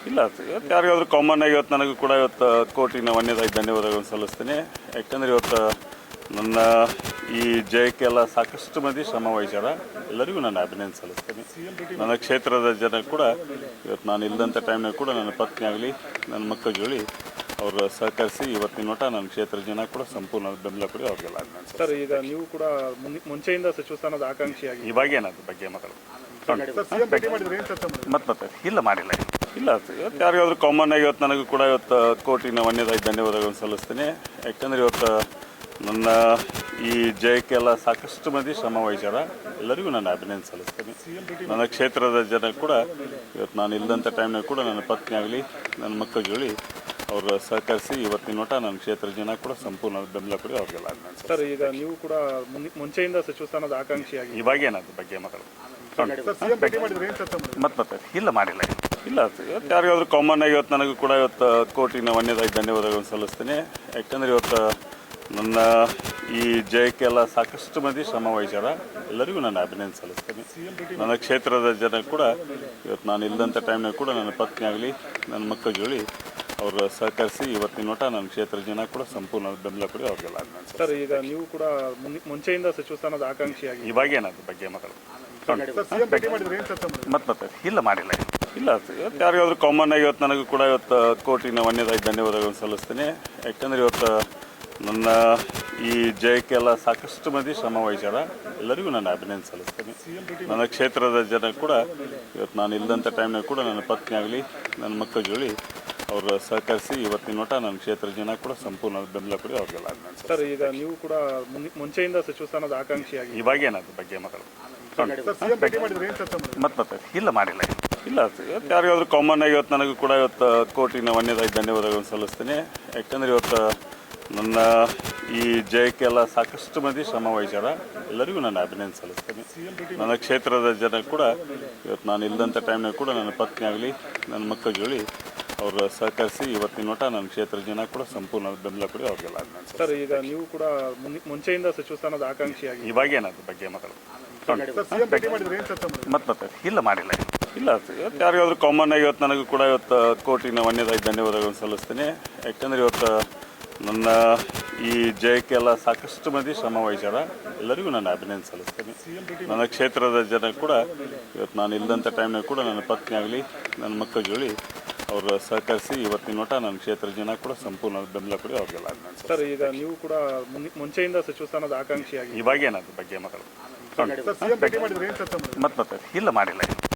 ಇಲ್ಲ ಇವತ್ತು ಯಾರಿಗಾದ್ರೂ ಕಾಮನ್ ಆಗಿ ಇವತ್ತು ನನಗೂ ಕೂಡ ಇವತ್ತು ಕೋಟಿನ ವನ್ಯದಾಯಿ ಧನ್ಯವಾದಗಳನ್ನು ಸಲ್ಲಿಸ್ತೀನಿ. ಯಾಕಂದರೆ ಇವತ್ತು ನನ್ನ ಈ ಜಯಕ್ಕೆಲ್ಲ ಸಾಕಷ್ಟು ಮಂದಿ ಶ್ರಮ ವಹಿಸ್ಯಾರ. ಎಲ್ಲರಿಗೂ ನಾನು ಅಭಿನಂದನೆ ಸಲ್ಲಿಸ್ತೀನಿ. ನನ್ನ ಕ್ಷೇತ್ರದ ಜನ ಕೂಡ ಇವತ್ತು ನಾನು ಇಲ್ಲದಂಥ ಟೈಮ್ನಾಗ ಕೂಡ ನನ್ನ ಪತ್ನಿ ಆಗಲಿ ನನ್ನ ಮಕ್ಕಳ ಜೋಡಿ ಅವರು ಸಹಕರಿಸಿ ಇವತ್ತಿನ ಮಟ್ಟ ನನ್ನ ಕ್ಷೇತ್ರದ ಜನ ಕೂಡ ಸಂಪೂರ್ಣ ಬೆಂಬಲ ಕೊಡಿ ಅವ್ರಿಗೆಲ್ಲ ಅಭಿನಂದನೆ. ಸರ್, ಈಗ ನೀವು ಕೂಡ ಮುಂಚೆಯಿಂದ ಸಚಿವ ಸ್ಥಾನದ ಆಕಾಂಕ್ಷಿಯಾಗಿ ಇವಾಗೇನದ್ರ ಬಗ್ಗೆ ಮಾತಾಡೋದು ಮತ್ತೆ ಇಲ್ಲ ಮಾಡಿಲ್ಲ. ಇಲ್ಲ ಇವತ್ತು ಯಾರಿಗಾದ್ರೂ ಕಾಮನ್ ಆಗಿ ಇವತ್ತು ನನಗೂ ಕೂಡ ಇವತ್ತು ಕೋಟಿನ ವನ್ಯದಾಯಿ ಧನ್ಯವಾದಗಳನ್ನು ಸಲ್ಲಿಸ್ತೀನಿ. ಯಾಕಂದರೆ ಇವತ್ತು ನನ್ನ ಈ ಜಯಕ್ಕೆಲ್ಲ ಸಾಕಷ್ಟು ಮಂದಿ ಶ್ರಮ ವಹಿಸ್ಯಾರ. ಎಲ್ಲರಿಗೂ ನಾನು ಅಭಿನಂದನೆ ಸಲ್ಲಿಸ್ತೀನಿ. ನನ್ನ ಕ್ಷೇತ್ರದ ಜನ ಕೂಡ ಇವತ್ತು ನಾನು ಇಲ್ಲದಂಥ ಟೈಮ್ನಾಗ ಕೂಡ ನನ್ನ ಪತ್ನಿ ಆಗಲಿ ನನ್ನ ಮಕ್ಕಳ ಜೋಡಿ ಅವರು ಸಹಕರಿಸಿ ಇವತ್ತಿನ ಮಟ್ಟ ನನ್ನ ಕ್ಷೇತ್ರದ ಜನ ಕೂಡ ಸಂಪೂರ್ಣ ಬೆಂಬಲ ಕೊಡಿ ಅವ್ರಿಗೆಲ್ಲ ಅಭಿನಂದನೆ. ಸರ್, ಈಗ ನೀವು ಕೂಡ ಮುಂಚೆಯಿಂದ ಸಚಿವ ಸ್ಥಾನದ ಆಕಾಂಕ್ಷಿಯಾಗಿ ಇವಾಗೇನದ್ರ ಬಗ್ಗೆ ಮಾತಾಡೋದು ಮತ್ತೆ ಇಲ್ಲ ಮಾಡಿಲ್ಲ. ಇಲ್ಲ ಇವತ್ತು ಯಾರಿಗಾದ್ರೂ ಕಾಮನ್ ಆಗಿ ಇವತ್ತು ನನಗೂ ಕೂಡ ಇವತ್ತು ಕೋಟಿನ ವನ್ಯದಾಯಿ ಧನ್ಯವಾದಗಳನ್ನು ಸಲ್ಲಿಸ್ತೀನಿ. ಯಾಕಂದರೆ ಇವತ್ತು ನನ್ನ ಈ ಜಯಕ್ಕೆಲ್ಲ ಸಾಕಷ್ಟು ಮಂದಿ ಶ್ರಮ ವಹಿಸ್ಯಾರ. ಎಲ್ಲರಿಗೂ ನಾನು ಅಭಿನಂದನೆ ಸಲ್ಲಿಸ್ತೀನಿ. ನನ್ನ ಕ್ಷೇತ್ರದ ಜನ ಕೂಡ ಇವತ್ತು ನಾನು ಇಲ್ಲದಂಥ ಟೈಮ್ನಾಗ ಕೂಡ ನನ್ನ ಪತ್ನಿ ಆಗಲಿ ನನ್ನ ಮಕ್ಕಳ ಜೋಡಿ ಅವರು ಸಹಕರಿಸಿ ಇವತ್ತಿನ ಮಟ್ಟ ನನ್ನ ಕ್ಷೇತ್ರದ ಜನ ಕೂಡ ಸಂಪೂರ್ಣ ಬೆಂಬಲ ಕೊಡಿ ಅವ್ರಿಗೆಲ್ಲ ಅಭಿನಂದನೆ. ಸರ್, ಈಗ ನೀವು ಕೂಡ ಮುಂಚೆಯಿಂದ ಸಚಿವ ಸ್ಥಾನದ ಆಕಾಂಕ್ಷಿಯಾಗಿ ಇವಾಗೇನದ್ರ ಬಗ್ಗೆ ಮಾತಾಡೋದು ಮತ್ತೆ ಇಲ್ಲ ಮಾಡಿಲ್ಲ. ಇಲ್ಲ ಇವತ್ತು ಯಾರಿಗಾದ್ರೂ ಕಾಮನ್ ಆಗಿ ಇವತ್ತು ನನಗೂ ಕೂಡ ಇವತ್ತು ಕೋಟಿನ ವನ್ಯದಾಯಿ ಧನ್ಯವಾದಗಳನ್ನು ಸಲ್ಲಿಸ್ತೀನಿ. ಯಾಕಂದರೆ ಇವತ್ತು ನನ್ನ ಈ ಜಯಕ್ಕೆಲ್ಲ ಸಾಕಷ್ಟು ಮಂದಿ ಶ್ರಮ ವಹಿಸ್ಯಾರ. ಎಲ್ಲರಿಗೂ ನಾನು ಅಭಿನಂದನೆ ಸಲ್ಲಿಸ್ತೀನಿ. ನನ್ನ ಕ್ಷೇತ್ರದ ಜನ ಕೂಡ ಇವತ್ತು ನಾನು ಇಲ್ಲದಂಥ ಟೈಮ್ನಾಗ ಕೂಡ ನನ್ನ ಪತ್ನಿ ಆಗಲಿ ನನ್ನ ಮಕ್ಕಳ ಜೋಡಿ ಅವರು ಸಹಕರಿಸಿ ಇವತ್ತಿನ ಮಟ್ಟ ನನ್ನ ಕ್ಷೇತ್ರದ ಜನ ಕೂಡ ಸಂಪೂರ್ಣ ಬೆಂಬಲ ಕೊಡಿ ಅವ್ರಿಗೆಲ್ಲ ಅಭಿನಂದನೆ. ಸರ್, ಈಗ ನೀವು ಕೂಡ ಮುಂಚೆಯಿಂದ ಸಚಿವ ಸ್ಥಾನದ ಆಕಾಂಕ್ಷಿಯಾಗಿ ಇವಾಗೇನದ್ರ ಬಗ್ಗೆ ಮಾತಾಡೋದು ಮತ್ತೆ ಇಲ್ಲ ಮಾಡಿಲ್ಲ. ಇಲ್ಲ ಇವತ್ತು ಯಾರಿಗಾದ್ರೂ ಕಾಮನ್ ಆಗಿ ಇವತ್ತು ನನಗೂ ಕೂಡ ಇವತ್ತು ಕೋಟಿನ ವನ್ಯದಾಯಿ ಧನ್ಯವಾದಗಳನ್ನು ಸಲ್ಲಿಸ್ತೀನಿ. ಯಾಕಂದರೆ ಇವತ್ತು ನನ್ನ ಈ ಜಯಕ್ಕೆಲ್ಲ ಸಾಕಷ್ಟು ಮಂದಿ ಶ್ರಮ ವಹಿಸ್ಯಾರ. ಎಲ್ಲರಿಗೂ ನಾನು ಅಭಿನಂದನೆ ಸಲ್ಲಿಸ್ತೀನಿ. ನನ್ನ ಕ್ಷೇತ್ರದ ಜನ ಕೂಡ ಇವತ್ತು ನಾನು ಇಲ್ಲದಂಥ ಟೈಮ್ನಾಗ ಕೂಡ ನನ್ನ ಪತ್ನಿ ಆಗಲಿ ನನ್ನ ಮಕ್ಕಳ ಜೋಡಿ ಅವರು ಸಹಕರಿಸಿ ಇವತ್ತಿನ ಮಟ್ಟ ನನ್ನ ಕ್ಷೇತ್ರದ ಜನ ಕೂಡ ಸಂಪೂರ್ಣ ಬೆಂಬಲ ಕೊಡಿ ಅವ್ರಿಗೆಲ್ಲ ಅಭಿನಂದನೆ. ಸರ್, ಈಗ ನೀವು ಕೂಡ ಮುಂಚೆಯಿಂದ ಸಚಿವ ಸ್ಥಾನದ ಆಕಾಂಕ್ಷಿಯಾಗಿ ಇವಾಗೇನದ್ರ ಬಗ್ಗೆ ಮಾತಾಡೋದು ಮತ್ತೆ ಇಲ್ಲ ಮಾಡಿಲ್ಲ. ಇಲ್ಲ ಇವತ್ತು ಯಾರಿಗಾದ್ರೂ ಕಾಮನ್ ಆಗಿ ಇವತ್ತು ನನಗೂ ಕೂಡ ಇವತ್ತು ಕೋಟಿನ ವನ್ಯದಾಯಿ ಧನ್ಯವಾದಗಳನ್ನು ಸಲ್ಲಿಸ್ತೀನಿ. ಯಾಕಂದರೆ ಇವತ್ತು ನನ್ನ ಈ ಜಯಕ್ಕೆಲ್ಲ ಸಾಕಷ್ಟು ಮಂದಿ ಶ್ರಮ ವಹಿಸ್ಯಾರ. ಎಲ್ಲರಿಗೂ ನಾನು ಅಭಿನಂದನೆ ಸಲ್ಲಿಸ್ತೀನಿ. ನನ್ನ ಕ್ಷೇತ್ರದ ಜನ ಕೂಡ ಇವತ್ತು ನಾನು ಇಲ್ಲದಂಥ ಟೈಮ್ನಾಗ ಕೂಡ ನನ್ನ ಪತ್ನಿ ಆಗಲಿ ನನ್ನ ಮಕ್ಕಳ ಜೋಡಿ ಅವರು ಸಹಕರಿಸಿ ಇವತ್ತಿನ ಮಟ್ಟ ನನ್ನ ಕ್ಷೇತ್ರದ ಜನ ಕೂಡ ಸಂಪೂರ್ಣ ಬೆಂಬಲ ಕೊಡಿ ಅವ್ರಿಗೆಲ್ಲ ಅಭಿನಂದನೆ. ಸರ್, ಈಗ ನೀವು ಕೂಡ ಮುಂಚೆಯಿಂದ ಸಚಿವ ಸ್ಥಾನದ ಆಕಾಂಕ್ಷಿಯಾಗಿ ಇವಾಗೇನದ್ರ ಬಗ್ಗೆ ಮಾತಾಡೋದು ಮತ್ತೆ ಇಲ್ಲ ಮಾಡಿಲ್ಲ.